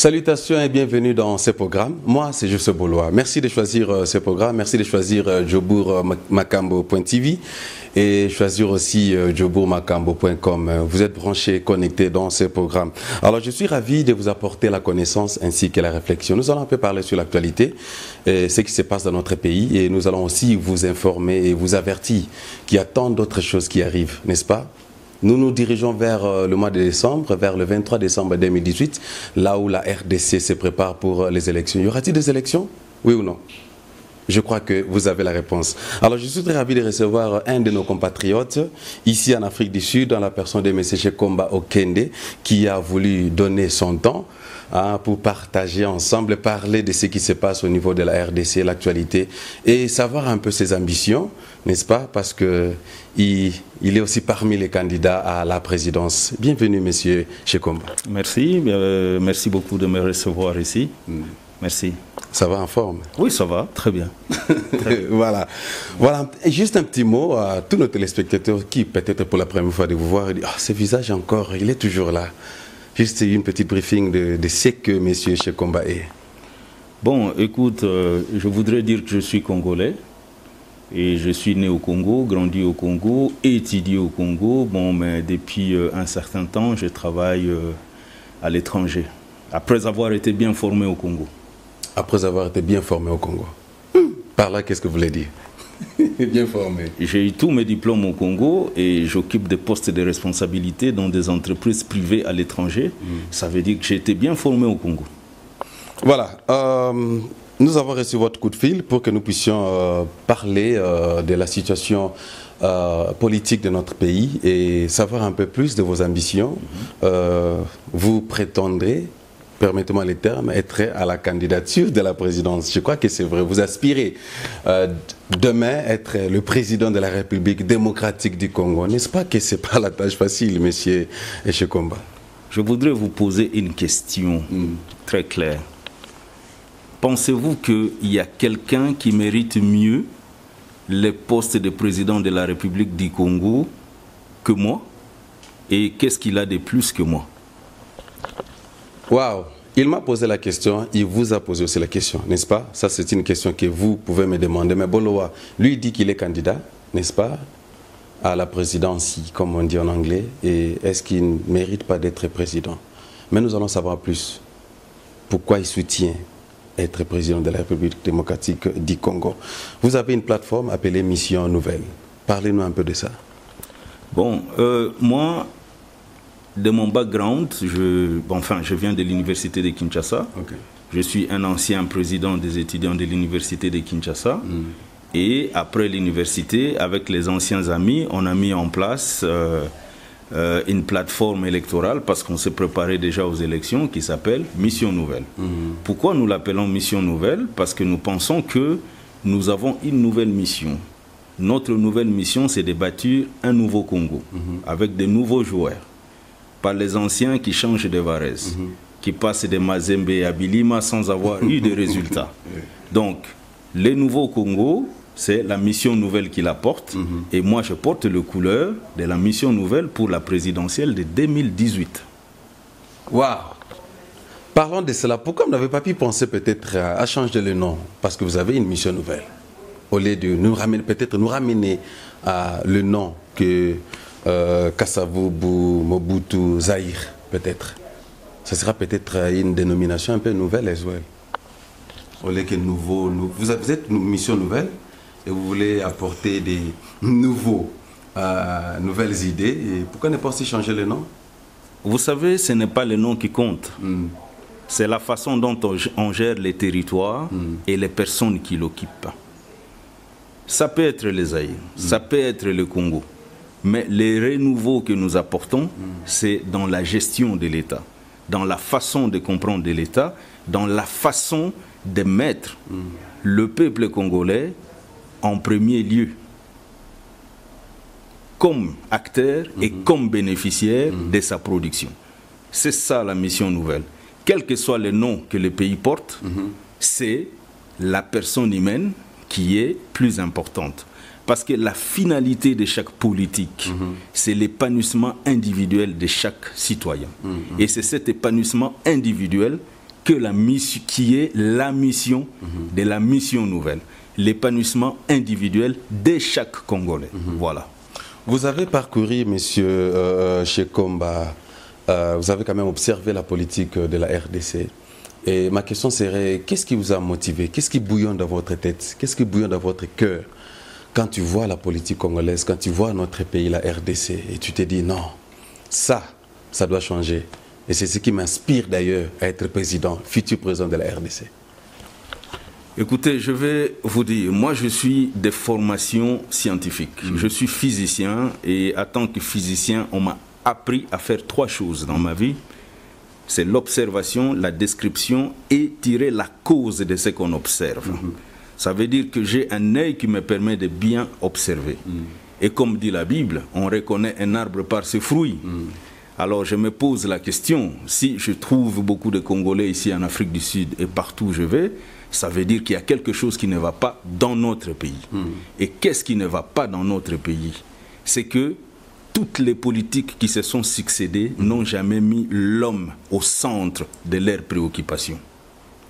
Salutations et bienvenue dans ce programme. Moi, c'est Joseph Bolois. Merci de choisir ce programme. Merci de choisir jobourmakambo.tv et choisir aussi jobourmakambo.com. Vous êtes branchés, connectés dans ce programme. Alors, je suis ravi de vous apporter la connaissance ainsi que la réflexion. Nous allons un peu parler sur l'actualité, ce qui se passe dans notre pays, et nous allons aussi vous informer et vous avertir qu'il y a tant d'autres choses qui arrivent, n'est-ce pas? Nous nous dirigeons vers le mois de décembre, vers le 23 décembre 2018, là où la RDC se prépare pour les élections. Y aura-t-il des élections? Oui ou non? Je crois que vous avez la réponse. Alors, je suis très ravi de recevoir un de nos compatriotes ici en Afrique du Sud, dans la personne de M. Shekomba Okende, qui a voulu donner son temps pour partager ensemble, parler de ce qui se passe au niveau de la RDC, l'actualité, et savoir un peu ses ambitions, n'est-ce pas? Parce qu'il est aussi parmi les candidats à la présidence. Bienvenue, monsieur Shekomba. Merci, merci beaucoup de me recevoir ici. Merci. Ça va en forme? Oui, ça va, très bien. Voilà. Et juste un petit mot à tous nos téléspectateurs qui, peut-être pour la première fois de vous voir, disent « Ah, ce visage encore, il est toujours là ». Juste une petite briefing de ce que M. Shekomba est. Bon, écoute, je voudrais dire que je suis congolais. Et je suis né au Congo, grandi au Congo, étudié au Congo. Bon, mais depuis un certain temps, je travaille à l'étranger, après avoir été bien formé au Congo. Après avoir été bien formé au Congo. Par là, qu'est-ce que vous voulez dire? Bien formé. J'ai eu tous mes diplômes au Congo et j'occupe des postes de responsabilité dans des entreprises privées à l'étranger. Ça veut dire que j'ai été bien formé au Congo. Voilà. Nous avons reçu votre coup de fil pour que nous puissions parler de la situation politique de notre pays et savoir un peu plus de vos ambitions. Vous prétendrez, permettez-moi les termes, être à la candidature de la présidence. Je crois que c'est vrai. Vous aspirez demain être le président de la République démocratique du Congo. N'est-ce pas que ce n'est pas la tâche facile, monsieur Shekomba? Je voudrais vous poser une question très claire. Pensez-vous qu'il y a quelqu'un qui mérite mieux le poste de président de la République du Congo que moi? Et qu'est-ce qu'il a de plus que moi? Waouh! Il m'a posé la question, il vous a posé aussi la question, n'est-ce pas? Ça, c'est une question que vous pouvez me demander. Mais Bolowa, lui, dit qu'il est candidat, n'est-ce pas, à la présidence, comme on dit en anglais. Et est-ce qu'il ne mérite pas d'être président? Mais nous allons savoir plus. Pourquoi il soutient être président de la République démocratique du Congo. Vous avez une plateforme appelée Mission Nouvelle. Parlez-nous un peu de ça. Bon, moi, de mon background, je viens de l'université de Kinshasa. Okay. Je suis un ancien président des étudiants de l'université de Kinshasa. Et après l'université, avec les anciens amis, on a mis en place une plateforme électorale parce qu'on s'est préparé déjà aux élections qui s'appelle Mission Nouvelle. Pourquoi nous l'appelons Mission Nouvelle? Parce que nous pensons que nous avons une nouvelle mission. Notre nouvelle mission, c'est de bâtir un nouveau Congo avec de nouveaux joueurs. Pas les anciens qui changent de Varese, qui passent de Mazembe à Bilima sans avoir eu de résultats. Donc, les nouveaux Congo, c'est la mission nouvelle qui la porte. Et moi, je porte le couleur de la mission nouvelle pour la présidentielle de 2018. Waouh! Parlons de cela. Pourquoi vous n'avez pas pu penser peut-être à changer le nom? Parce que vous avez une mission nouvelle. Au lieu de nous ramener, peut-être nous ramener à le nom que Kasavubu, Mobutu, Zaïre, peut-être. Ce sera peut-être une dénomination un peu nouvelle as well. Au lieu que nouveau, vous êtes une mission nouvelle et vous voulez apporter des nouvelles idées. Et pourquoi ne pas aussi changer le nom? Vous savez, ce n'est pas le nom qui compte. C'est la façon dont on gère les territoires et les personnes qui l'occupent. Ça peut être les Zaïre, ça peut être le Congo. Mais les renouveaux que nous apportons, c'est dans la gestion de l'État, dans la façon de comprendre de l'État, dans la façon de mettre le peuple congolais en premier lieu, comme acteur et comme bénéficiaire de sa production. C'est ça la mission nouvelle. Quel que soit le nom que le pays porte, c'est la personne humaine qui est plus importante. Parce que la finalité de chaque politique, c'est l'épanouissement individuel de chaque citoyen. Et c'est cet épanouissement individuel qui est la mission de la mission nouvelle, l'épanouissement individuel de chaque Congolais. Voilà. Vous avez parcouru, monsieur Shekomba, vous avez quand même observé la politique de la RDC. Et ma question serait, qu'est-ce qui vous a motivé? Qu'est-ce qui bouillonne dans votre tête? Qu'est-ce qui bouillonne dans votre cœur quand tu vois la politique congolaise, quand tu vois notre pays, la RDC, et tu te dis non, ça doit changer. Et c'est ce qui m'inspire d'ailleurs à être futur président de la RDC. Écoutez, je vais vous dire, moi je suis de formation scientifique. Je suis physicien et en tant que physicien, on m'a appris à faire 3 choses dans ma vie. C'est l'observation, la description et tirer la cause de ce qu'on observe. Ça veut dire que j'ai un œil qui me permet de bien observer. Et comme dit la Bible, on reconnaît un arbre par ses fruits. Alors je me pose la question, si je trouve beaucoup de Congolais ici en Afrique du Sud et partout où je vais, ça veut dire qu'il y a quelque chose qui ne va pas dans notre pays. Et qu'est-ce qui ne va pas dans notre pays? C'est que toutes les politiques qui se sont succédées n'ont jamais mis l'homme au centre de leurs préoccupations.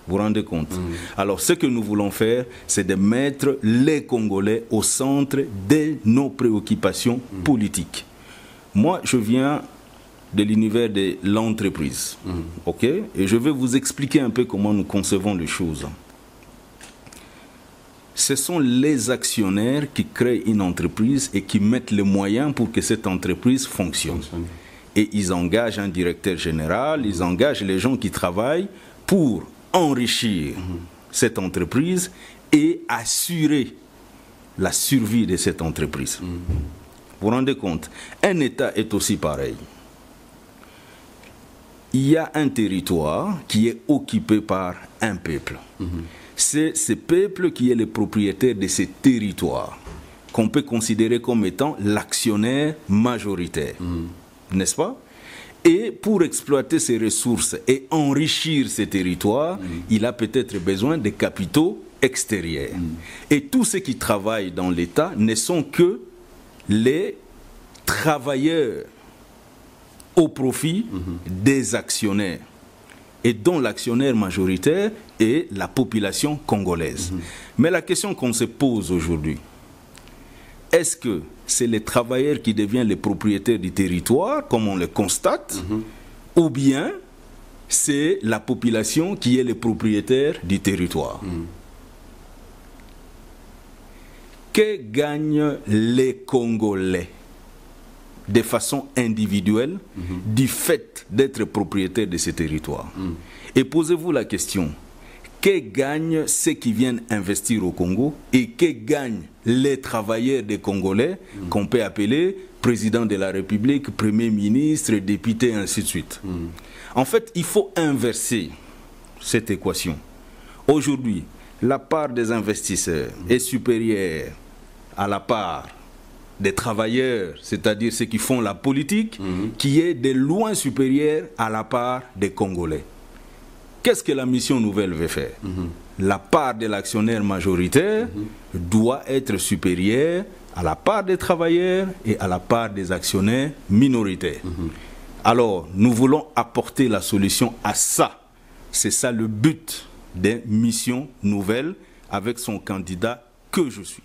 Vous vous rendez compte? Alors ce que nous voulons faire, c'est de mettre les Congolais au centre de nos préoccupations politiques. Moi, je viens de l'univers de l'entreprise. Ok? Et je vais vous expliquer un peu comment nous concevons les choses. Ce sont les actionnaires qui créent une entreprise et qui mettent les moyens pour que cette entreprise fonctionne. Et ils engagent un directeur général, ils engagent les gens qui travaillent pour enrichir cette entreprise et assurer la survie de cette entreprise. Vous vous rendez compte? Un État est aussi pareil. Il y a un territoire qui est occupé par un peuple. C'est ce peuple qui est le propriétaire de ces territoires, qu'on peut considérer comme étant l'actionnaire majoritaire. N'est-ce pas? Et pour exploiter ces ressources et enrichir ces territoires, il a peut-être besoin de capitaux extérieurs. Et tous ceux qui travaillent dans l'État ne sont que les travailleurs au profit des actionnaires, et dont l'actionnaire majoritaire est la population congolaise. Mais la question qu'on se pose aujourd'hui, est-ce que c'est les travailleurs qui deviennent les propriétaires du territoire, comme on le constate, ou bien c'est la population qui est le propriétaire du territoire? Que gagnent les Congolais de façon individuelle du fait d'être propriétaire de ces territoires? Et posez-vous la question, que gagnent ceux qui viennent investir au Congo et que gagnent les travailleurs des Congolais qu'on peut appeler président de la République, premier ministre, député, ainsi de suite? En fait, il faut inverser cette équation. Aujourd'hui, la part des investisseurs est supérieure à la part des travailleurs, c'est-à-dire ceux qui font la politique, qui est de loin supérieure à la part des Congolais. Qu'est-ce que la mission nouvelle veut faire? La part de l'actionnaire majoritaire doit être supérieure à la part des travailleurs et à la part des actionnaires minoritaires. Alors, nous voulons apporter la solution à ça. C'est ça le but des missions nouvelles avec son candidat que je suis.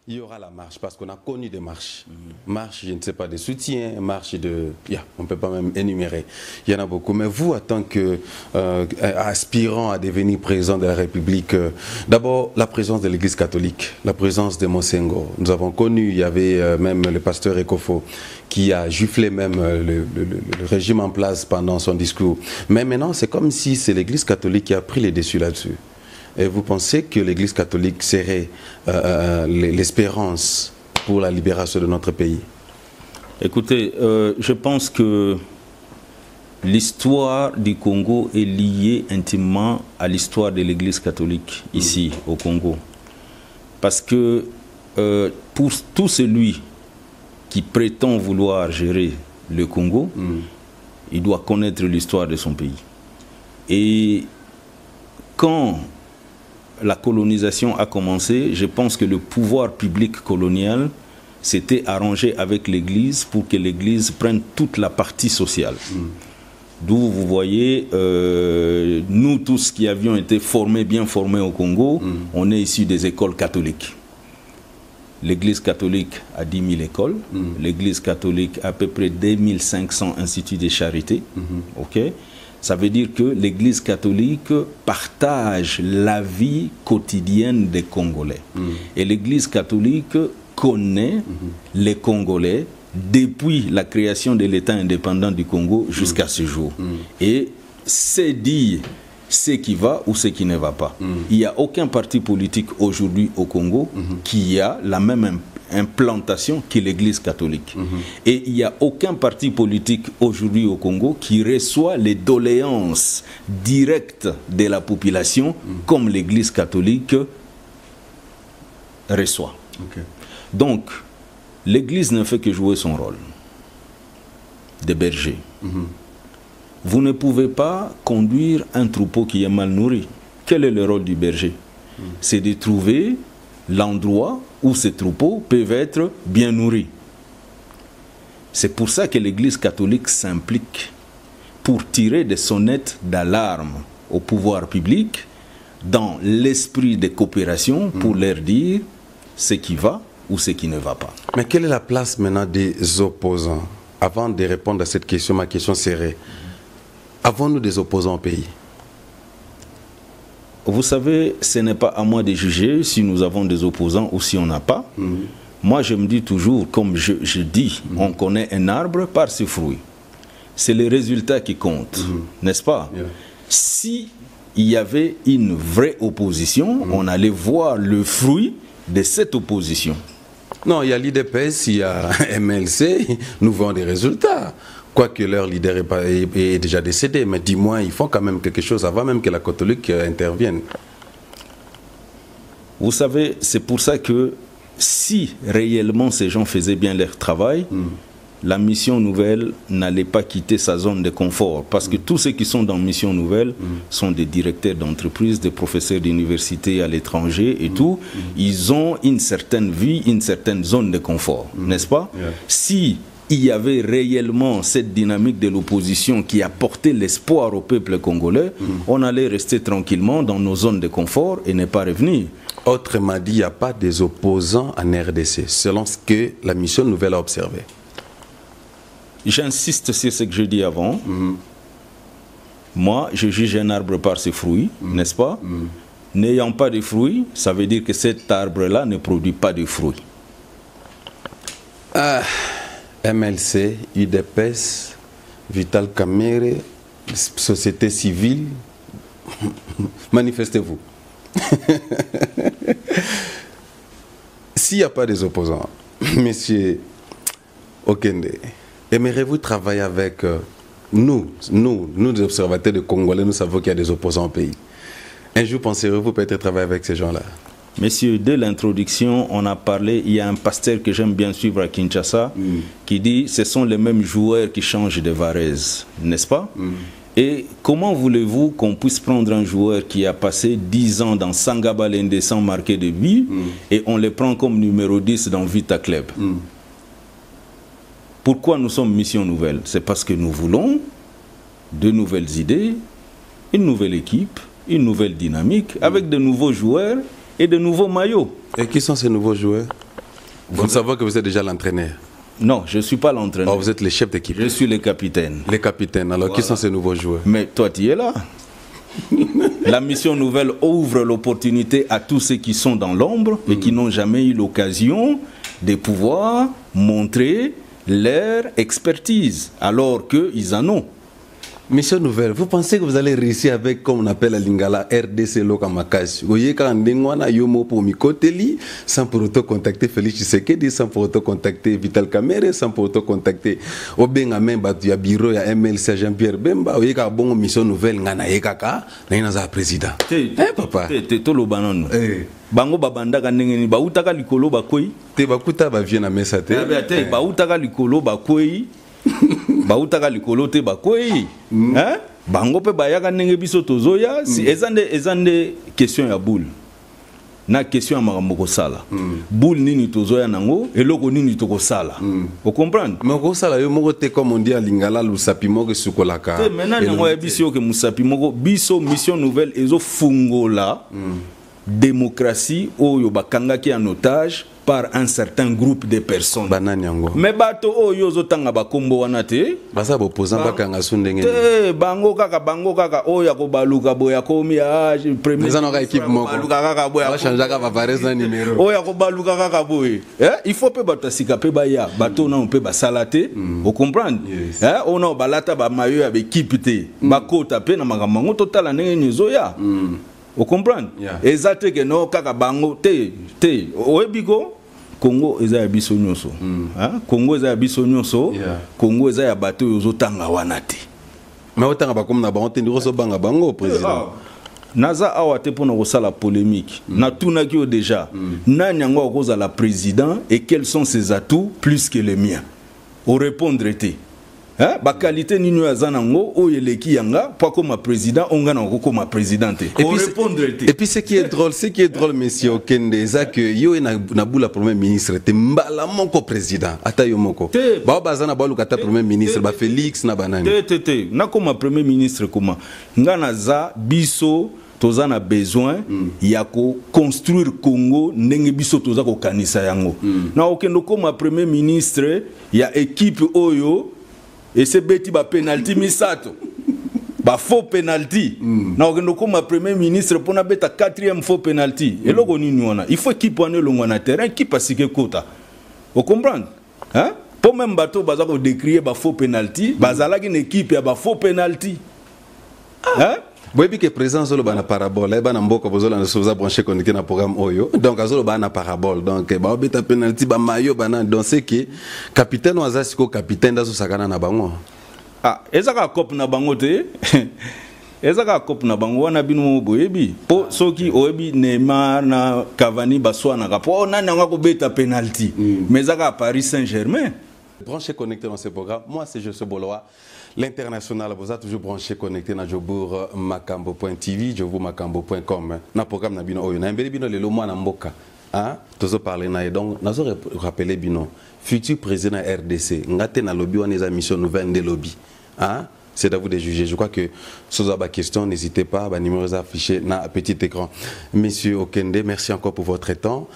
Il y aura la marche, parce qu'on a connu des marches. Marche, je ne sais pas, de soutien, marche de... on ne peut pas même énumérer. Il y en a beaucoup. Mais vous, en tant qu'aspirant à devenir président de la République, d'abord, la présence de l'Église catholique, la présence de Monsengo. Nous avons connu, il y avait même le pasteur Ekofo qui a giflé même le régime en place pendant son discours. Mais maintenant, c'est comme si c'est l'Église catholique qui a pris les dessus là-dessus. Et vous pensez que l'Église catholique serait l'espérance pour la libération de notre pays? Écoutez, je pense que l'histoire du Congo est liée intimement à l'histoire de l'Église catholique ici au Congo. Parce que pour tout celui qui prétend vouloir gérer le Congo, il doit connaître l'histoire de son pays. Et quand la colonisation a commencé, je pense que le pouvoir public colonial s'était arrangé avec l'Église pour que l'Église prenne toute la partie sociale. D'où vous voyez, nous tous qui avions été bien formés au Congo, on est issus des écoles catholiques. L'Église catholique a 10 000 écoles. L'Église catholique a à peu près 2500 instituts de charité. Ok? Ça veut dire que l'Église catholique partage la vie quotidienne des Congolais. Et l'Église catholique connaît les Congolais depuis la création de l'État indépendant du Congo jusqu'à ce jour. Et c'est dire ce qui va ou ce qui ne va pas. Il n'y a aucun parti politique aujourd'hui au Congo qui a la même implantation que l'Église catholique. Et il n'y a aucun parti politique aujourd'hui au Congo qui reçoit les doléances directes de la population comme l'Église catholique reçoit. Donc, l'Église ne fait que jouer son rôle de berger. Vous ne pouvez pas conduire un troupeau qui est mal nourri. Quel est le rôle du berger? C'est de trouver l'endroit où ces troupeaux peuvent être bien nourris. C'est pour ça que l'Église catholique s'implique pour tirer des sonnettes d'alarme au pouvoir public dans l'esprit de coopération pour leur dire ce qui va ou ce qui ne va pas. Mais quelle est la place maintenant des opposants? Avant de répondre à cette question, ma question serait, avons-nous des opposants au pays? Vous savez, ce n'est pas à moi de juger si nous avons des opposants ou si on n'a pas. Moi, je me dis toujours, comme je dis, on connaît un arbre par ses fruits. C'est les résultats qui comptent, n'est-ce pas? Si il y avait une vraie opposition, on allait voir le fruit de cette opposition. Non, il y a l'IDPS, il y a MLC, nous voyons des résultats. Quoique leur leader est déjà décédé, mais dis-moi, ils font quand même quelque chose avant même que la catholique intervienne. Vous savez, c'est pour ça que si réellement ces gens faisaient bien leur travail, la Mission Nouvelle n'allait pas quitter sa zone de confort. Parce que tous ceux qui sont dans Mission Nouvelle sont des directeurs d'entreprise, des professeurs d'université à l'étranger et tout. Ils ont une certaine vie, une certaine zone de confort, n'est-ce pas? Si il y avait réellement cette dynamique de l'opposition qui apportait l'espoir au peuple congolais, on allait rester tranquillement dans nos zones de confort et ne pas revenir. Autrement dit, il n'y a pas des opposants en RDC, selon ce que la Mission Nouvelle a observé. J'insiste sur ce que je dis avant. Moi, je juge un arbre par ses fruits, n'est-ce pas? N'ayant pas de fruits, ça veut dire que cet arbre-là ne produit pas de fruits. MLC, UDPS, Vital Kamerhe, société civile, manifestez-vous. S'il n'y a pas des opposants, Monsieur Okende, aimeriez-vous travailler avec nous, les observateurs de Congolais, nous savons qu'il y a des opposants au pays. Un jour, penserez-vous peut-être travailler avec ces gens-là? Messieurs, dès l'introduction, on a parlé, il y a un pasteur que j'aime bien suivre à Kinshasa, qui dit, ce sont les mêmes joueurs qui changent de Varese, n'est-ce pas? Et comment voulez-vous qu'on puisse prendre un joueur qui a passé 10 ans dans Sangabalende sans marquer de but, et on le prend comme numéro 10 dans Vita Club? Pourquoi nous sommes Mission Nouvelle? C'est parce que nous voulons de nouvelles idées, une nouvelle équipe, une nouvelle dynamique, avec de nouveaux joueurs et de nouveaux maillots. Et qui sont ces nouveaux joueurs? Vous savez que vous êtes déjà l'entraîneur? Non, je ne suis pas l'entraîneur. Oh, vous êtes le chef d'équipe? Je suis le capitaine. Les capitaines. Alors, qui sont ces nouveaux joueurs? Mais toi, tu es là. La Mission Nouvelle ouvre l'opportunité à tous ceux qui sont dans l'ombre et qui n'ont jamais eu l'occasion de pouvoir montrer leur expertise, alors qu'ils en ont. Mission Nouvelle, vous pensez que vous allez réussir avec, comme on appelle à Lingala, RDC Lokamakashi? Vous voyez, quand on a Yomo pour Mikoteli, sans pour autant contacter Félix Tshisekedi, sans pour autant contacter Vital Kamerhe, sans pour autant contacter Obenga Memba, il y a bureau, il y a MLC Jean-Pierre Bemba, vous voyez, quand bon Mission Nouvelle, on a Yekaka, on a un président. Papa? T'es tout le banon. Bango babanda kanengeni bautaka likolo bakoi. Te bakuta ba vient na mesa te. Te bautaka likolo bakoi. Bautaka likolo te bakoi. Bango pe bayaka ndenge biso tozoya si ezande question ya boule. na question ya makambo sala boule nini tozoya nango eloko nini toko sala vous comprenez mais ko sala yo moko te comme on dit à lingala lusapi moko sukolaka te maintenant nango ya biso que musapi moko biso mission nouvelle ezo fungola démocratie oyo bakangaki en otage par un certain groupe de personnes. Mais bato oyo ozotanga bakombo wana te. Basa opposant bakanga sundenge. Te bango kaka oya ko baluka boya komi premier. Ils ont une équipe moko. Baluka kaka boya. Va changer ka varese na numéro. Oya ko baluka kaka boye. Il faut pe bato sika pe baya. Bato na on peut basalate. Vous comprenez? On a balata ba mayo ya équipe te. Bakota pe na makambo total ndenge nyozoya. Vous comprenez? Exacte que non kaka bango te oebiko Congo eza ya biso nyonso. Congo eza ya biso nyonso. Congo eza ya bato yozotanga wana te. Mais otanga ba comme na ba ontendi roso banga bango président. Naza awa te pona kosala polémique. Na tunaki o déjà. Nani yango akoza la président et quels sont ses atouts plus que les miens. Au répondre te. Ba qualité nino azanango o yeleki yanga pas comme président onga na comme présidente et puis ce qui est drôle monsieur Okende ça que yo na bula premier ministre te mbala moko président ata yo moko ba bazana ba lukata premier ministre ba Félix na banani te na comme premier ministre comment ngana za biso toza na besoin ya ko construire Congo ndenge biso toza ko kanisa yango na okendo comme premier ministre ya équipe oyo et c'est beti ba penalty misato ba faux penalty na okendo comme premier ministre pona beta 4e faux penalty eloko nini wana il faut équipe wana longo na terrain qui passe que kota vous comprenez pour même bateau baza ko décrier ba faux penalty bazala une équipe ya ba faux penalty Boyebi que présent zolo bana parabole e bana mboko bozola na soza branché connecté na programme oyo donc azolo bana parabole donc ba obeta penalty ba mayo bana donc c'est que capitaine wazasiko capitaine dazo sakana na bango ezaka cop na bango te ezaka cop na bango wana bino boyebi po soki oyebi Neymar na Cavani baswana ka po nani ngako beta penalty mais ezaka Paris Saint-Germain branché connecté dans ce programme. Moi c'est Joseph Boloa. L'international vous a toujours branché connecté na Jobour Makambo.tv, jobourmakambo.com. Na programme na bino oyo na mbeli bino lelo mwana mboka. Tozo parler na donc nazo rappeler bino futur président RDC ngate na lobby wana eza mission nouvelle de lobby. C'est à vous de juger. Je crois que si vous avez des questions, n'hésitez pas, les numéros affichés dans petit écran. Monsieur Okende, merci encore pour votre temps.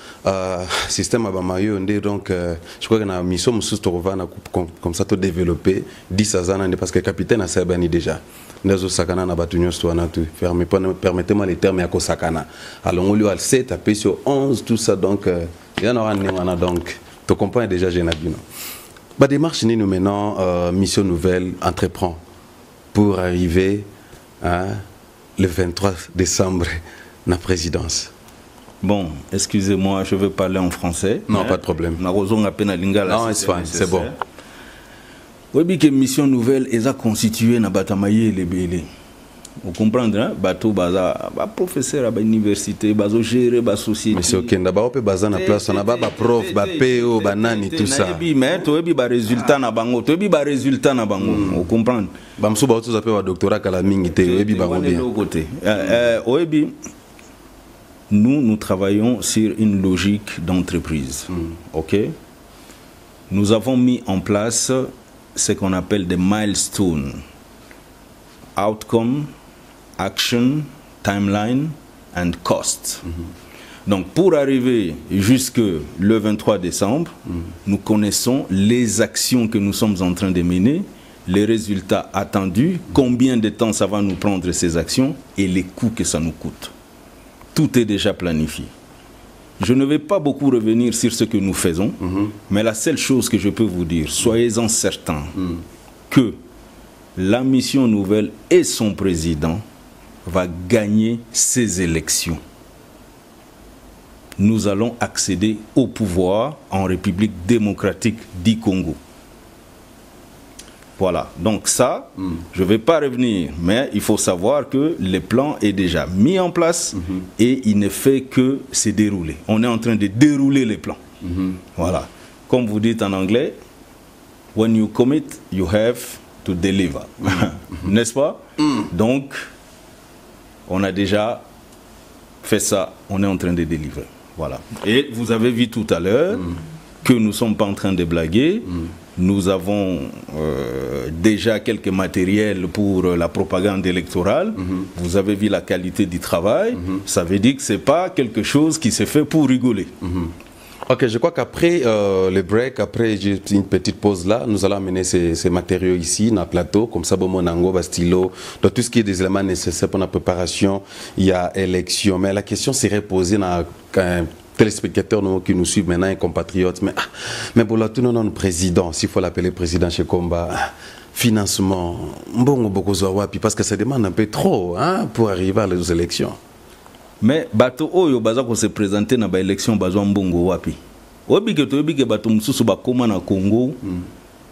Système Abamayo, donc je crois que la mission comme ça tout développé 10 ans parce que le capitaine a servi déjà. Nous sakana na batunyo stwana tout. Permettez-moi les termes yako sakana. Alors on lui a 7 tapé sur 11 tout ça donc il y en aura donc tu comprends déjà Génabino. Bah démarche nous maintenant mission nouvelle entreprend pour arriver le 23 décembre la présidence. Bon, excusez-moi, je veux parler en français. Non, pas de problème. Non, c'est bon. Oui, que mission nouvelle est constituée na batamaye les belé. Vous comprenez, hein? Bateau baza, professeur à l'université, bazo gérer ba société. Monsieur Okenda, ba ope baza na place, on a ba prof, ba PO, ba nani tout ça. Mais toi bi ba résultat na bango, toi bi ba résultat na bango. Vous comprenez? Ba mso ba oto appelle doctorat kala mingi te, obi ba bien. Obi, nous travaillons sur une logique d'entreprise. OK? Nous avons mis en place ce qu'on appelle des milestones. Outcome, action, timeline and cost. Donc pour arriver jusque le 23 décembre, nous connaissons les actions que nous sommes en train de mener, les résultats attendus, combien de temps ça va nous prendre ces actions et les coûts que ça nous coûte. Tout est déjà planifié. Je ne vais pas beaucoup revenir sur ce que nous faisons, mais la seule chose que je peux vous dire, soyez-en certains que la mission nouvelle et son président va gagner ces élections. Nous allons accéder au pouvoir en République démocratique du Congo. Voilà, donc ça, je ne vais pas revenir, mais il faut savoir que le plan est déjà mis en place et il ne fait que se dérouler. On est en train de dérouler les plans. Voilà, comme vous dites en anglais, when you commit, you have to deliver. N'est-ce pas? Donc, on a déjà fait ça, on est en train de délivrer. Voilà. Et vous avez vu tout à l'heure que nous ne sommes pas en train de blaguer. Nous avons déjà quelques matériels pour la propagande électorale. Vous avez vu la qualité du travail. Ça veut dire que ce n'est pas quelque chose qui se fait pour rigoler. Ok, je crois qu'après le break, après une petite pause là, nous allons amener ces matériaux ici, dans le plateau, comme ça, Nango, Bastilo, dans tout ce qui est des éléments nécessaires pour la préparation, il y a élection. Mais la question serait posée dans un téléspectateur qui nous suivent maintenant, un compatriote, mais pour tout non, président, s'il faut l'appeler président chez Komba, financement, bon, parce que ça demande un peu trop hein, pour arriver à les élections. Mais bato oyo baza ko se présenter na ba élection bazwa mbongo wapi obike to obike bato mususu bakoma na Congo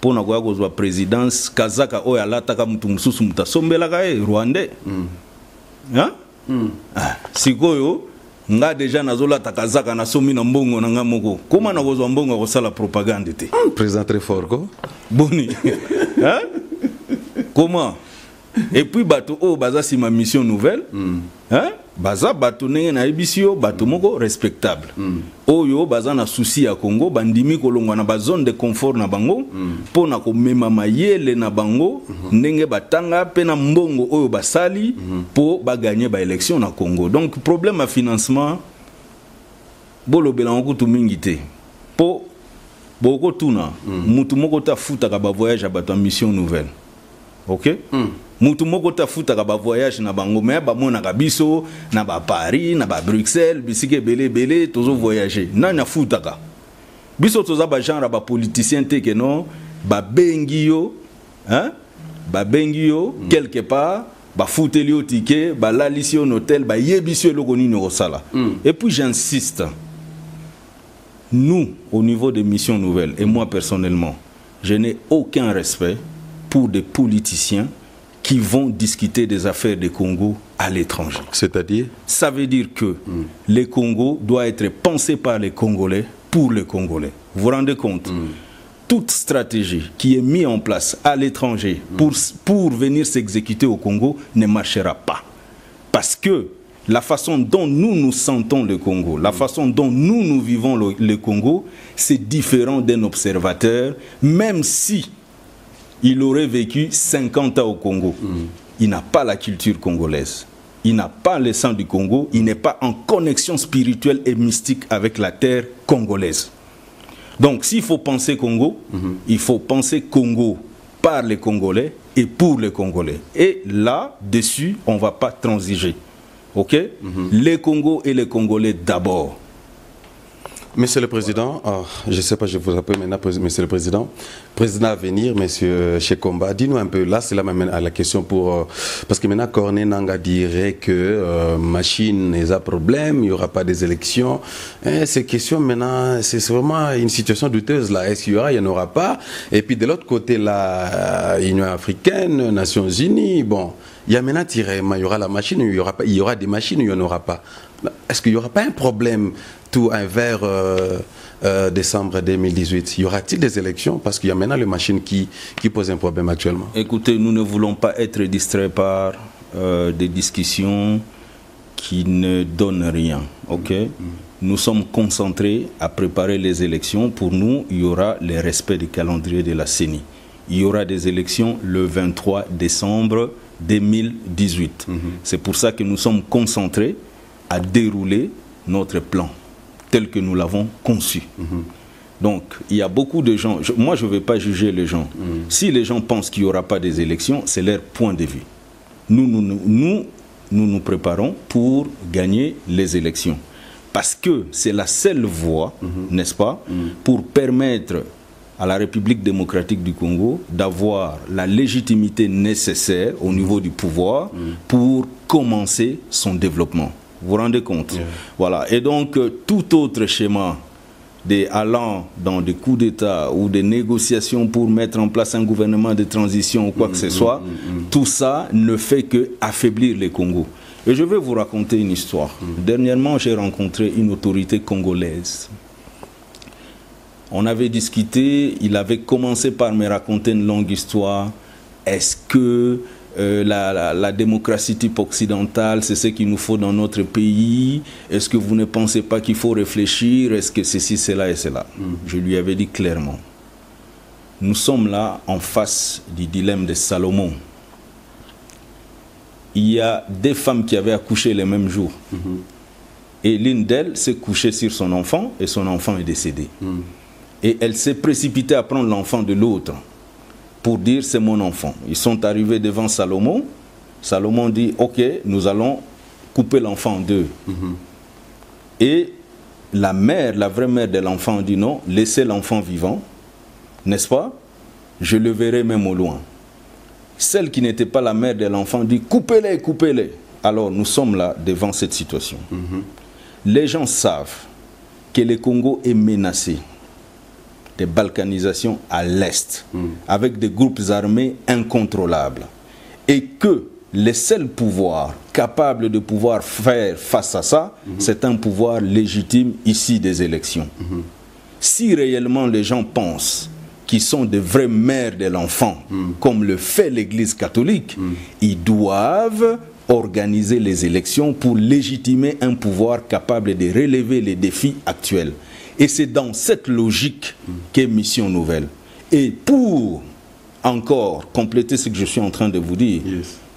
pona kwa kozwa présidence kazaka oyo alataka mutu mususu mutasombelaka Rwandais sikoyo nga deja nazolata kazaka na somi na mbongo na nga moko koma na kozwa mbongo ko sala propagande te président très fort ko boni comment et puis bato oyo baza si ma mission nouvelle baza bato nenge na ebisio bato moko respectable oyo baza na souci ya Congo bandimi kolongwa na ba zone de confort na bango pona ko mema mayele na bango ndenge batanga pe na mbongo oyo basali po ba gagner ba élection na Congo. Donc problème à financement bolo belango tout mingi te po boko tuna mutu moko ta futa ka ba voyage à bato mission nouvelle. OK? Mutu moko ta futa ka ba voyage na bango me ba mona ka biso na ba Paris na ba Bruxelles bisike belé tozo voyager na na futa ka biso toza ba genre ba politicien te que non ba bengio ba bengio quelque part ba futeli au ticket ba lalisi au hôtel ba yebisi eloko nini ko sala. Et puis j'insiste, nous au niveau des missions nouvelles et moi personnellement je n'ai aucun respect pour des politiciens qui vont discuter des affaires du Congo à l'étranger. C'est-à-dire? Ça veut dire que le Congo doit être pensé par les Congolais pour les Congolais. Vous vous rendez compte? Toute stratégie qui est mise en place à l'étranger pour venir s'exécuter au Congo ne marchera pas. Parce que la façon dont nous sentons le Congo, la façon dont nous vivons le Congo, c'est différent d'un observateur, même si il aurait vécu 50 ans au Congo. Il n'a pas la culture congolaise. Il n'a pas le sang du Congo. Il n'est pas en connexion spirituelle et mystique avec la terre congolaise. Donc, s'il faut penser Congo, il faut penser Congo par les Congolais et pour les Congolais. Et là-dessus, on ne va pas transiger. OK? Les Congos et les Congolais d'abord. Monsieur le Président, je ne sais pas, je vous appelle maintenant, Monsieur le Président à venir, Monsieur Shekomba, dis-nous un peu, là c'est là même à la question pour, parce que maintenant Corné Nanga dirait que machine n'est pas problème, il n'y aura pas des élections, ces questions maintenant, c'est vraiment une situation douteuse là, est-ce qu'il y aura, il n'y en aura pas, et puis de l'autre côté la Union africaine, Nations Unies, bon, il y a maintenant il y aura la machine, il y aura des machines, il n'y en aura pas. Est-ce qu'il n'y aura pas un problème tout vers décembre 2018? Y aura-t-il des élections? Parce qu'il y a maintenant les machines qui posent un problème actuellement. Écoutez, nous ne voulons pas être distraits par des discussions qui ne donnent rien. OK? Nous sommes concentrés à préparer les élections. Pour nous, il y aura le respect du calendrier de la CENI. Il y aura des élections le 23 décembre 2018. C'est pour ça que nous sommes concentrés à dérouler notre plan tel que nous l'avons conçu. Donc, il y a beaucoup de gens, moi je ne vais pas juger les gens. Si les gens pensent qu'il n'y aura pas des élections, c'est leur point de vue. Nous nous préparons pour gagner les élections. Parce que c'est la seule voie, n'est-ce pas, pour permettre à la République démocratique du Congo d'avoir la légitimité nécessaire au niveau du pouvoir pour commencer son développement. Vous vous rendez compte? Voilà. Et donc, tout autre schéma allant dans des coups d'État ou des négociations pour mettre en place un gouvernement de transition ou quoi que ce soit, tout ça ne fait que affaiblir les Congos. Et je vais vous raconter une histoire. Dernièrement, j'ai rencontré une autorité congolaise. On avait discuté, il avait commencé par me raconter une longue histoire. Est-ce que la démocratie type occidentale, c'est ce qu'il nous faut dans notre pays. Est-ce que vous ne pensez pas qu'il faut réfléchir? Est-ce que ceci, cela et cela? Je lui avais dit clairement, nous sommes là en face du dilemme de Salomon. Il y a des femmes qui avaient accouché le même jour. Et l'une d'elles s'est couchée sur son enfant et son enfant est décédé. Et elle s'est précipitée à prendre l'enfant de l'autre pour dire c'est mon enfant. Ils sont arrivés devant Salomon. Salomon dit ok, nous allons couper l'enfant en deux. Et la mère, la vraie mère de l'enfant dit non, laissez l'enfant vivant, n'est-ce pas? Je le verrai même au loin. Celle qui n'était pas la mère de l'enfant dit coupez-les, coupez-les. Alors nous sommes là devant cette situation. Les gens savent que le Congo est menacé de balkanisation à l'Est, avec des groupes armés incontrôlables. Et que le seul pouvoir capable de pouvoir faire face à ça, c'est un pouvoir légitime ici des élections. Si réellement les gens pensent qu'ils sont des vrais mères de l'enfant, comme le fait l'Église catholique, ils doivent organiser les élections pour légitimer un pouvoir capable de relever les défis actuels. Et c'est dans cette logique qu'est Mission Nouvelle. Et pour encore compléter ce que je suis en train de vous dire,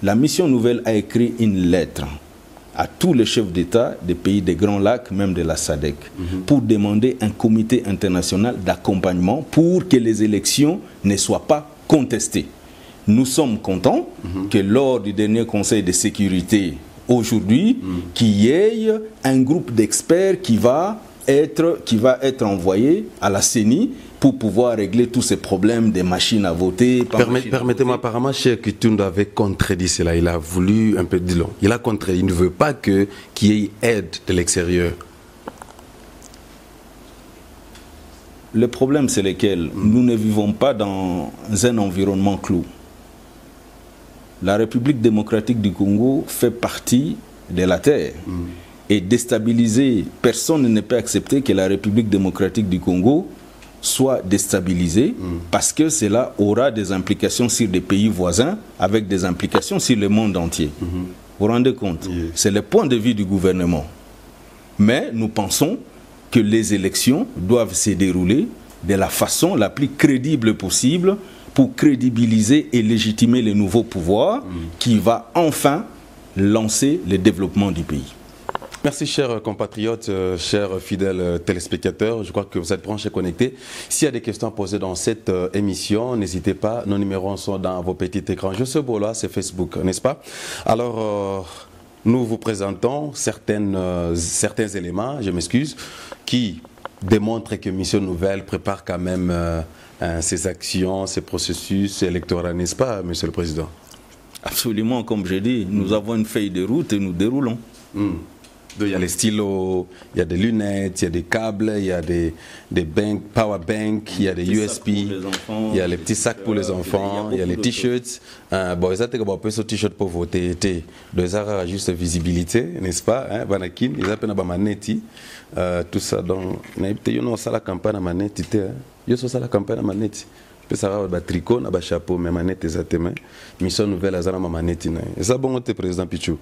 la Mission Nouvelle a écrit une lettre à tous les chefs d'État des pays des Grands Lacs, même de la SADC, pour demander un comité international d'accompagnement pour que les élections ne soient pas contestées. Nous sommes contents que lors du dernier Conseil de sécurité aujourd'hui, qu'il y ait un groupe d'experts qui va être envoyé à la CENI pour pouvoir régler tous ces problèmes des machines à voter. Permettez-moi, apparemment, Cheikh Kitunda avait contredit cela. Il a voulu un peu dire long. Il a contredit. Il ne veut pas qu'il y ait aide de l'extérieur. Le problème, c'est lequel? Nous ne vivons pas dans un environnement clos. La République démocratique du Congo fait partie de la terre. Et déstabiliser, personne ne peut accepter que la République démocratique du Congo soit déstabilisée parce que cela aura des implications sur des pays voisins avec des implications sur le monde entier. Vous vous rendez compte? C'est le point de vue du gouvernement. Mais nous pensons que les élections doivent se dérouler de la façon la plus crédible possible pour crédibiliser et légitimer le nouveau pouvoir qui va enfin lancer le développement du pays. Merci chers compatriotes, chers fidèles téléspectateurs, je crois que vous êtes branchés connectés. S'il y a des questions à poser dans cette émission, n'hésitez pas, nos numéros sont dans vos petits écrans. Je sais beau là, c'est Facebook, n'est-ce pas? Alors, nous vous présentons certains éléments, je m'excuse, qui démontrent que Mission Nouvelle prépare quand même ses actions, ses processus électoraux, n'est-ce pas, Monsieur le Président? Absolument, comme je dis, nous avons une feuille de route et nous déroulons. Il y a les stylos, il y a des lunettes, il y a des câbles, il y a des power bank, il y a des USB, il y a les petits sacs pour les enfants, il y a les t-shirts. Bon, ils ont un t-shirt pour voter. Donc, ça a juste visibilité, n'est-ce pas? Banakin, ils ont un manetti, tout ça. Donc, ils ont la campagne à manetti. Ils ont la campagne à manetti. Ça va tricot, na chapeau, mais manette exactement. Mission Nouvelle, azana ma manette. Et ça bon, le président Pichou.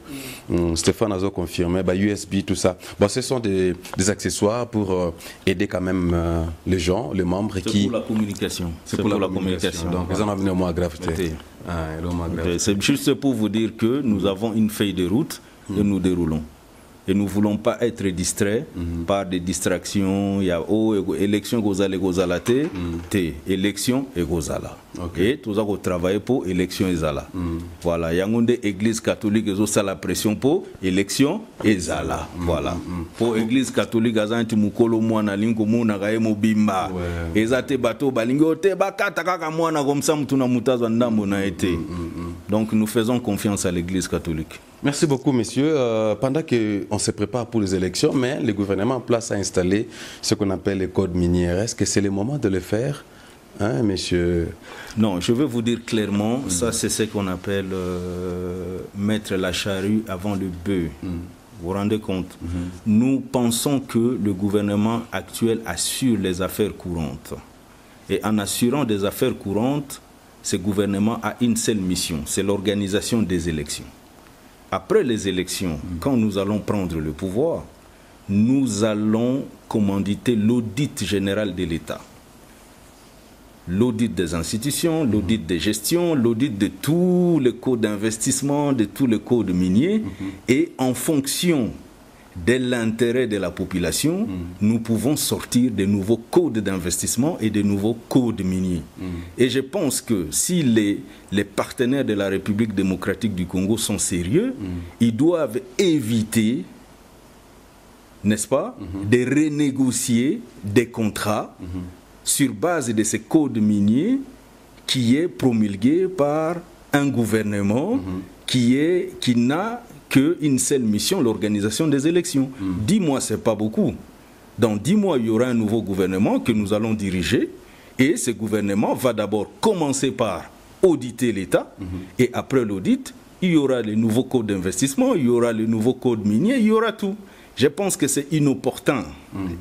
Stéphane a confirmé, USB, tout ça. Bon, ce sont des accessoires pour aider quand même les gens, les membres qui. C'est pour la communication. C'est pour la communication. Donc, ils en ont venu au moins gravité. C'est juste pour vous dire que nous avons une feuille de route et nous déroulons. Et nous ne voulons pas être distraits par des distractions. Il y a élection gozala élection et gozala. Et tout ça qu'on travaille pour élection et zala. Voilà. Il y a une église catholique qui a la pression pour élection et zala. Voilà. Pour l'église catholique, il y a un mukolo mwana lingo muna gae mobimba. Ezate bato balingo te bakata kaka mwana comme ça mutuna mutazo ndambo na été. Donc nous faisons confiance à l'église catholique. Merci beaucoup, messieurs. Pendant qu'on se prépare pour les élections, mais le gouvernement en place a installé ce qu'on appelle les codes miniers. Est-ce que c'est le moment de le faire, hein, monsieur? Non, je veux vous dire clairement, ça c'est ce qu'on appelle mettre la charrue avant le bœuf. Vous vous rendez compte? Nous pensons que le gouvernement actuel assure les affaires courantes. Et en assurant des affaires courantes, ce gouvernement a une seule mission, c'est l'organisation des élections. Après les élections, quand nous allons prendre le pouvoir, nous allons commanditer l'audit général de l'État. L'audit des institutions, l'audit des gestions, l'audit de tous les codes d'investissement, de tous les codes miniers. Et en fonction de l'intérêt de la population, nous pouvons sortir de nouveaux codes d'investissement et de nouveaux codes miniers. Et je pense que si les partenaires de la République démocratique du Congo sont sérieux, ils doivent éviter, n'est-ce pas, de renégocier des contrats sur base de ces codes miniers qui est promulgué par un gouvernement qui n'a qu'une seule mission, l'organisation des élections. 10 mois, ce n'est pas beaucoup. Dans 10 mois, il y aura un nouveau gouvernement que nous allons diriger et ce gouvernement va d'abord commencer par auditer l'État et après l'audit, il y aura les nouveaux codes d'investissement, il y aura les nouveaux codes miniers, il y aura tout. Je pense que c'est inopportun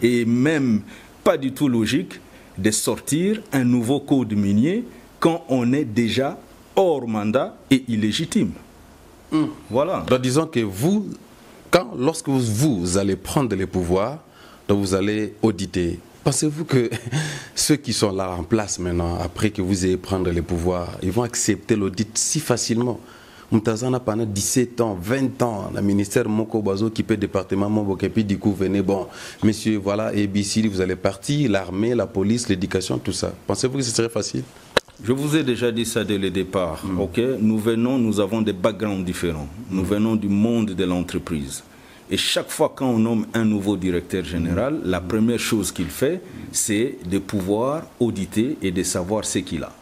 et même pas du tout logique de sortir un nouveau code minier quand on est déjà hors mandat et illégitime. Voilà. Donc disons que vous, lorsque vous allez prendre les pouvoirs, donc vous allez auditer. Pensez-vous que ceux qui sont là en place maintenant, après que vous ayez prendre les pouvoirs, ils vont accepter l'audit si facilement? Moutazana pendant 17 ans, 20 ans, le ministère Moko Bazo qui peut département Moboke, puis du coup venez, bon, messieurs, voilà, ABC, vous allez partir, l'armée, la police, l'éducation, tout ça. Pensez-vous que ce serait facile? Je vous ai déjà dit ça dès le départ. Nous avons des backgrounds différents. Nous venons du monde de l'entreprise. Et chaque fois qu'on nomme un nouveau directeur général, la première chose qu'il fait, c'est de pouvoir auditer et de savoir ce qu'il a.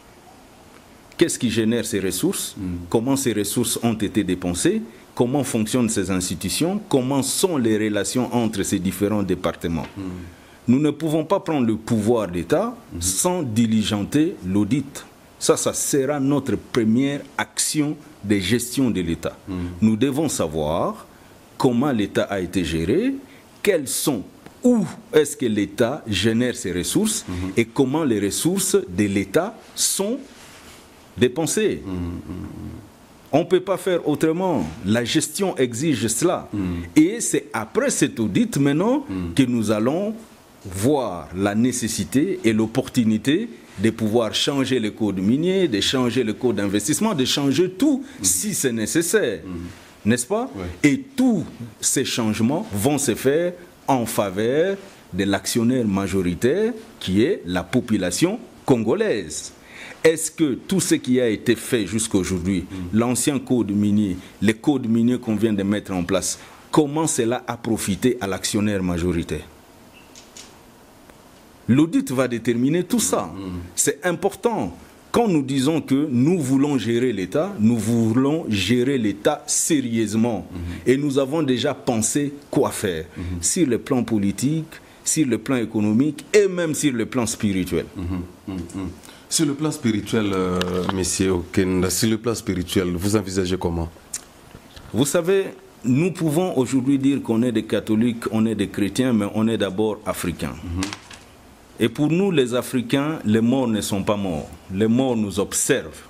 Qu'est-ce qui génère ces ressources? Comment ces ressources ont été dépensées? Comment fonctionnent ces institutions? Comment sont les relations entre ces différents départements? Nous ne pouvons pas prendre le pouvoir d'État sans diligenter l'audit. Ça sera notre première action de gestion de l'État. Nous devons savoir comment l'État a été géré, où est-ce que l'État génère ses ressources et comment les ressources de l'État sont dépensées. On ne peut pas faire autrement. La gestion exige cela. Et c'est après cet audit maintenant que nous allons voir la nécessité et l'opportunité de pouvoir changer le code minier, de changer le code d'investissement, de changer tout si c'est nécessaire. N'est-ce pas? Et tous ces changements vont se faire en faveur de l'actionnaire majoritaire qui est la population congolaise. Est-ce que tout ce qui a été fait jusqu'à aujourd'hui, l'ancien code minier, les codes miniers qu'on vient de mettre en place, comment cela a profité à l'actionnaire majoritaire? L'audit va déterminer tout ça. C'est important. Quand nous disons que nous voulons gérer l'État, nous voulons gérer l'État sérieusement. Et nous avons déjà pensé quoi faire sur le plan politique, sur le plan économique et même sur le plan spirituel. Sur le plan spirituel, monsieur Okenda, sur le plan spirituel, vous envisagez comment? Vous savez, nous pouvons aujourd'hui dire qu'on est des catholiques, on est des chrétiens, mais on est d'abord africains. Et pour nous, les Africains, les morts ne sont pas morts. Les morts nous observent.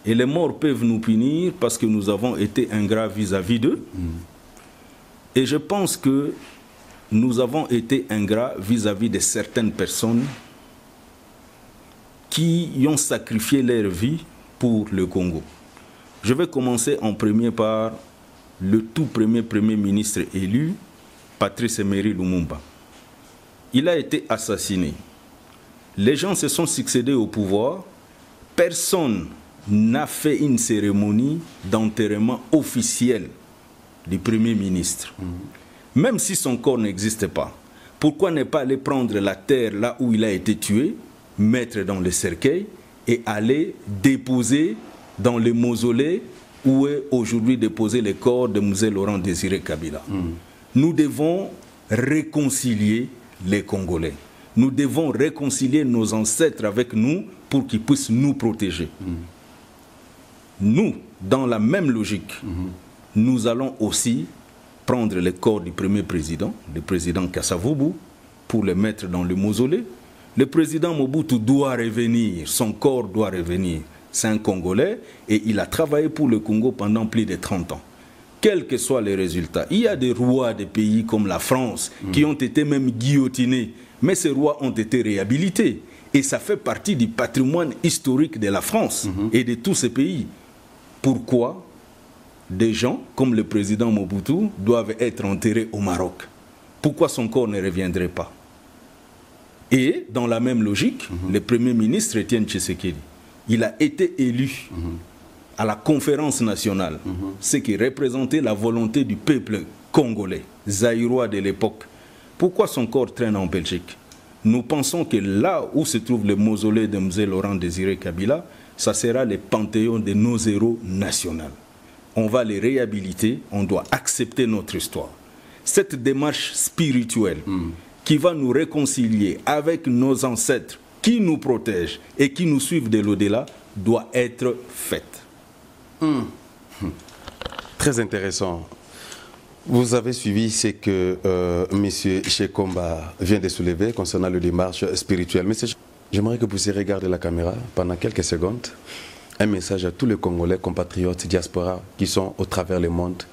Et les morts peuvent nous punir parce que nous avons été ingrats vis-à-vis d'eux. Et je pense que nous avons été ingrats vis-à-vis de certaines personnes qui ont sacrifié leur vie pour le Congo. Je vais commencer en premier par le tout premier Premier ministre élu, Patrice Emery Lumumba. Il a été assassiné. Les gens se sont succédés au pouvoir. Personne n'a fait une cérémonie d'enterrement officielle du Premier ministre. Même si son corps n'existe pas. Pourquoi ne pas aller prendre la terre là où il a été tué, mettre dans le cercueil et aller déposer dans le mausolée où est aujourd'hui déposé le corps de Mzee Laurent Désiré Kabila. Nous devons réconcilier les Congolais. Nous devons réconcilier nos ancêtres avec nous pour qu'ils puissent nous protéger. Nous, dans la même logique, nous allons aussi prendre le corps du premier président, le président Kasavubu, pour le mettre dans le mausolée. Le président Mobutu doit revenir, son corps doit revenir. C'est un Congolais et il a travaillé pour le Congo pendant plus de 30 ans. Quels que soient les résultats, il y a des rois de pays comme la France qui ont été même guillotinés, mais ces rois ont été réhabilités. Et ça fait partie du patrimoine historique de la France et de tous ces pays. Pourquoi des gens comme le président Mobutu doivent être enterrés au Maroc? Pourquoi son corps ne reviendrait pas? Et dans la même logique, le Premier ministre Étienne Tshisekedi, il a été élu à la conférence nationale, ce qui représentait la volonté du peuple congolais, zaïrois de l'époque. Pourquoi son corps traîne en Belgique? Nous pensons que là où se trouve le mausolée de M. Laurent Désiré Kabila, ça sera le panthéon de nos héros nationaux. On va les réhabiliter, on doit accepter notre histoire. Cette démarche spirituelle qui va nous réconcilier avec nos ancêtres, qui nous protègent et qui nous suivent de l'au-delà, doit être faite. Très intéressant. Vous avez suivi ce que M. Shekomba vient de soulever concernant le démarche spirituelle. Monsieur, j'aimerais que vous puissiez regarder la caméra pendant quelques secondes. Un message à tous les Congolais, compatriotes, diaspora qui sont au travers le monde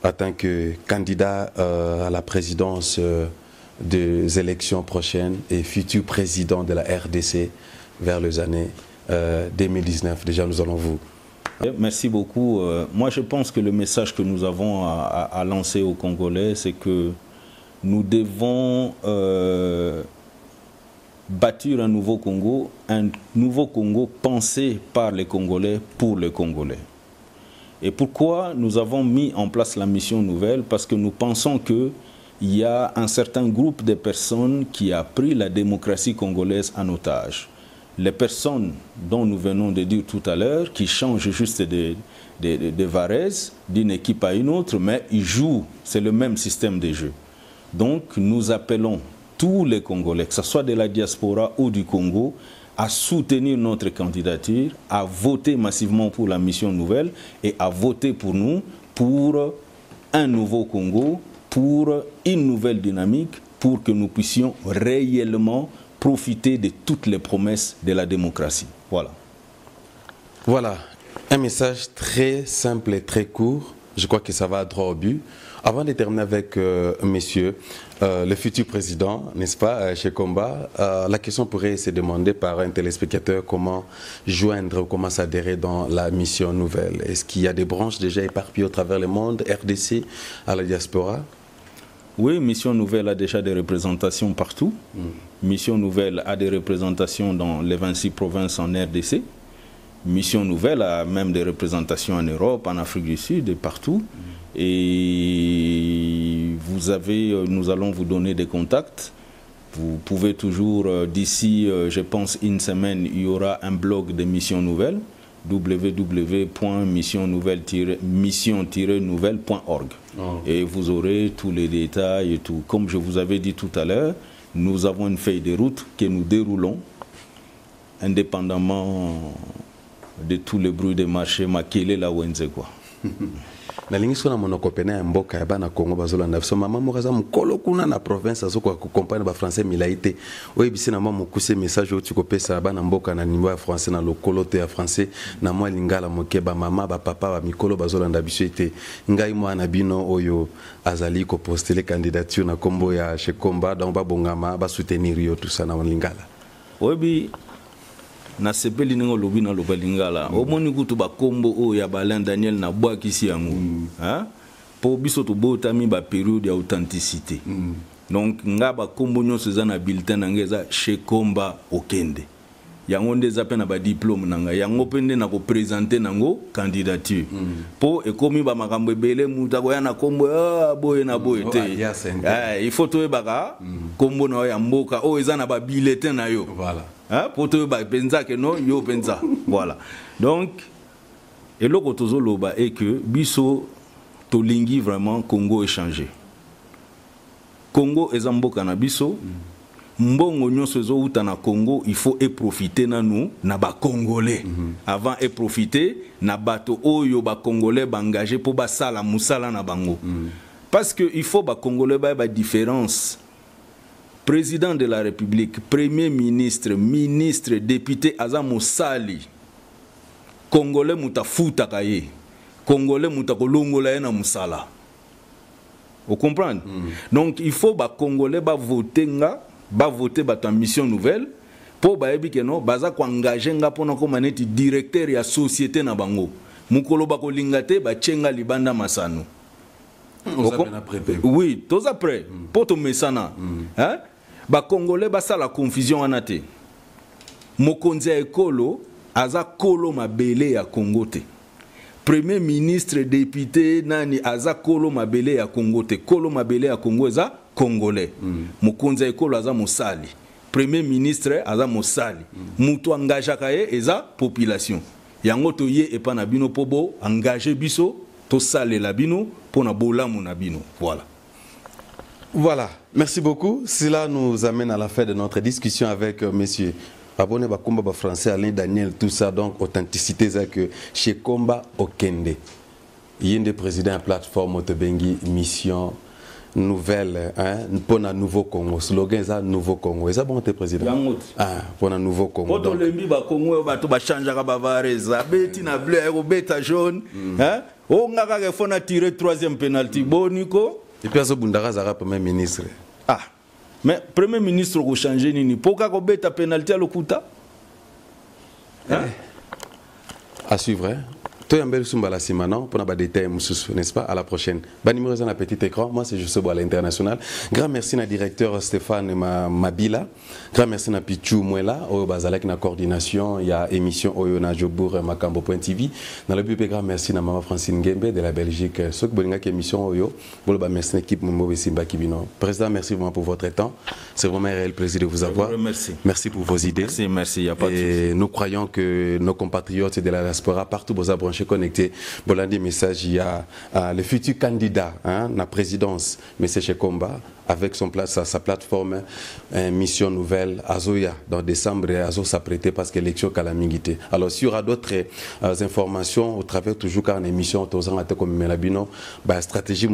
en tant que candidat à la présidence des élections prochaines et futur président de la RDC vers les années 2019. Déjà, nous allons vous... Merci beaucoup. Moi, je pense que le message que nous avons à lancer aux Congolais, c'est que nous devons bâtir un nouveau Congo pensé par les Congolais pour les Congolais. Et pourquoi nous avons mis en place la mission nouvelle? Parce que nous pensons qu'il y a un certain groupe de personnes qui a pris la démocratie congolaise en otage. Les personnes dont nous venons de dire tout à l'heure, qui changent juste de varèse d'une équipe à une autre, mais ils jouent, c'est le même système de jeu. Donc nous appelons tous les Congolais, que ce soit de la diaspora ou du Congo, à soutenir notre candidature, à voter massivement pour la mission nouvelle et à voter pour nous, pour un nouveau Congo, pour une nouvelle dynamique, pour que nous puissions réellement profiter de toutes les promesses de la démocratie. Voilà. Voilà, un message très simple et très court. Je crois que ça va droit au but. Avant de terminer avec monsieur, le futur président, n'est-ce pas, Shekomba, la question pourrait se demander par un téléspectateur comment joindre ou comment s'adhérer dans la mission nouvelle. Est-ce qu'il y a des branches déjà éparpillées au travers le monde, RDC, à la diaspora? Oui, Mission Nouvelle a déjà des représentations partout. Mission Nouvelle a des représentations dans les 26 provinces en RDC. Mission Nouvelle a même des représentations en Europe, en Afrique du Sud et partout. Et nous allons vous donner des contacts. Vous pouvez toujours, d'ici, je pense, une semaine, il y aura un blog de Mission Nouvelle, www.mission-nouvelle.org. Et vous aurez tous les détails et tout. Comme je vous avais dit tout à l'heure, nous avons une feuille de route que nous déroulons indépendamment de tous les bruits de marché. Makele la wenze quoi. nalingi sona monoko pena ya mboka ya bana Congo bazolanda so mama mokaza mukolo kuna na province azo kwa compagnie ba français milaité oyebisi na mama mukuse message o tikopesa bana mboka na nimbo ya français na lokolo te ya français na mwa lingala moke ba mama ba papa ba mikolo bazolanda biso ete ngai mwana bino oyo azali ko poster candidature na kombo ya Shekomba donc ba bongama ba soutenir yo tout ça na lingala oyebi na sepeli ningo lobi na lobalingala omoni kutu ba kombo o ya Alain Daniel na bwakisi yango hein po biso to botami ba période ya authenticité donc nga ba kombo nyonso za na bulletin na ngeza Shekomba Okende yango ndeza pe na ba diplôme nanga yango pende na ko présenter nango candidature po ekomi ba makambo ebele muta ko ya na kombo boye na boye te il faut to baka kombo na ya mboka o eza na ba bulletin na yo voilà. Pour te pensa que non, yo pensa. Voilà. Donc, et le loba est que biso tolingi vraiment Congo échangé. Congo est mboka na biso. Mbongo nyonso zo uta na Congo, il faut et profiter na nous na ba congolais. Avant et profiter na bato oyo ba congolais ba engagé pour ba sala musala na bango. Parce que il faut ba congolais ba différence président de la République, premier ministre, ministre, député, aza mosali. Congolais mutafuta kaye. Congolais mutakolongola ye na musala. Vous comprenez? Donc il faut ba Congolais ba voter ta mission nouvelle pour ba yebi que non baza ko engager nga pona ko maneti directeur ya société na bango. Mukolo ba ko lingate ba chenga libanda masano. Oui, tous après pour to mesana. Hein? Ba Congolais ba sa la confusion anate. Mokonzi ekolo aza kolo mabele ya Congo te. Premier ministre, député, nani aza kolo mabele ya Congo te. Kolo mabele ya Congo eza Congolais. Mokonzi ekolo aza mosali. Premier ministre aza mosali. Mutu engagaka ye eza population. Yango to ye epa na bino pobo engagé biso to sale la bino pona bolamu na bino. Voilà. Voilà. Merci beaucoup. Cela nous amène à la fin de notre discussion avec monsieur Abonné Bakumba français, Alain Daniel, tout ça, donc authenticité, c'est que chez Komba Okende, il y a des présidents à plateforme Otebengi, mission nouvelle, hein, pour un nouveau Congo. Slogan, c'est nouveau Congo. C'est bon, président? Ah, pour un nouveau Congo. Quand on le dit, Congo, on va changer la bavareza, bétina bleu, bêta jaune, hein, on a tiré troisième penalty, bon, Nico. Et puis, à ce Bundara, Zara, premier ministre. Ah. Mais Premier ministre a changé nini. Pourquoi on a pénalité à l'Okuta? À suivre. Toi, Yambel Sumbala Simano, pour nous détailler, n'est-ce pas? À la prochaine. Bon numéro dans la petite écran. Moi, c'est Juste à l'international. Grand merci à directeur Stéphane Mabila. Grand merci à Pichou Mouela. Au Bazalek, na coordination. Il y a émission Oyo na Jobour Makambo.tv. Dans le but, grand merci à Maman Francine Gembe de la Belgique. Ce que vous avez émission Oyo. Merci à l'équipe Mumbo Simba Kibino. Président, merci vraiment pour votre temps. C'est vraiment un réel plaisir de vous avoir. Merci pour vos idées. Merci. Y a pas de souci. Nous croyons que nos compatriotes de la diaspora, partout, vous avez connecté. Voilà des messages. Il y a le futur candidat à la présidence, M. Chekomba, avec sa plateforme Mission Nouvelle, Azoya, dans décembre, Azo s'apprêtait parce que l'élection calamité. Alors, s'il y aura d'autres informations, au travers toujours car une émission, comme Melabino, stratégie,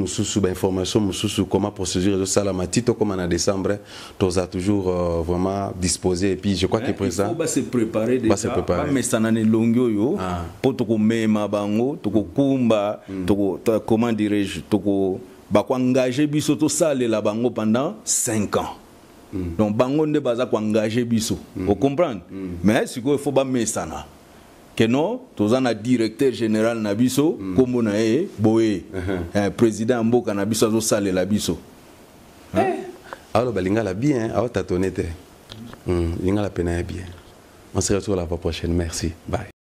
information, comment procédure, Salamatito, comme en décembre, tous a toujours vraiment disposé. Et puis, je crois que le président. Il faut se préparer déjà. Mais ça n'a pas longueur, pour tout mabango, tout kumba, comment dirais-je, tout engager biso to sale la bango pendant 5 ans. Donc bango ne baza ko engager biso. Vous comprenez? Mais ce qu'il faut pas mesana. Que non, tous un directeur général na biso comme na e boé. Président mboka na biso zo sale la biso. Alors balinga la bien, alors t'as tonné. Linga la peine bien. On se retrouve la fois prochaine. Merci. Bye.